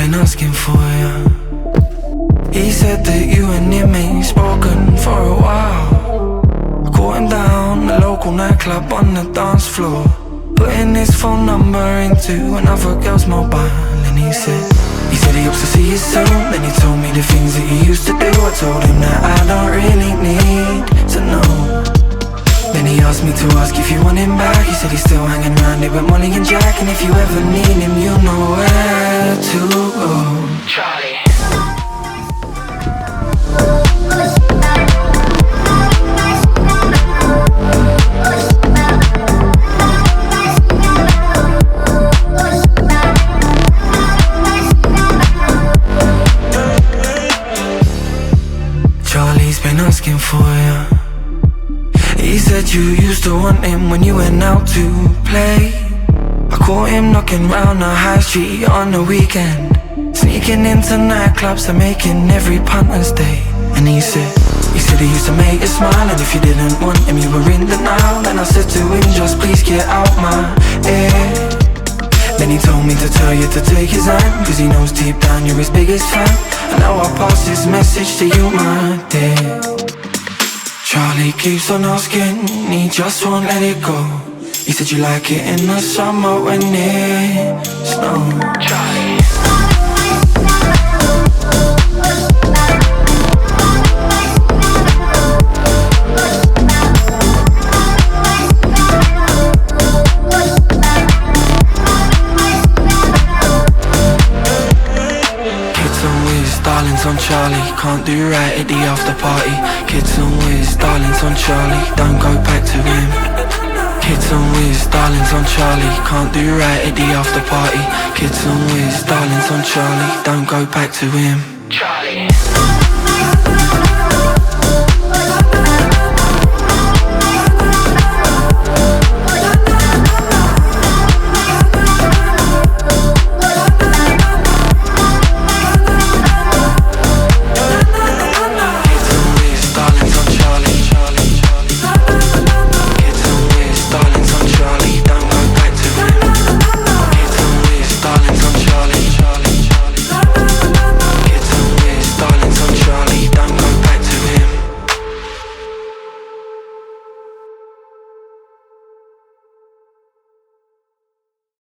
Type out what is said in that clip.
been asking for you. He said that you and him ain't spoken for a while. I caught him down the local nightclub on the dance floor, putting his phone number into another girl's mobile. And he said he hopes to see you soon. Then he told me the things that he used to do. I told him that I don't really need to know. Then he asked me to ask if you want him back. He said he's still hanging around here with Molly and Jack, and if you ever need him, you know where to go. Charlie. Charlie's been asking for you. He said you used to want him when you went out to play. I caught him knocking round the high street on the weekend, sneaking into nightclubs and making every punter's day. And he said he used to make you smile, and if you didn't want him, you were in denial. And I said to him, just please get out my ear. Then he told me to tell you to take his hand, cause he knows deep down you're his biggest fan. And now I'll pass this message to you, my dear. Charlie keeps on asking, he just won't let it go. He said you like it in the summer when it snows. Charlie. Darlings on Charlie, can't do right at the after party. Kids on whiz, darlings on Charlie, don't go back to him. Kids on whiz, darlings on Charlie, can't do right at the after party. Kids on whiz, darlings on Charlie, don't go back to him. Charlie.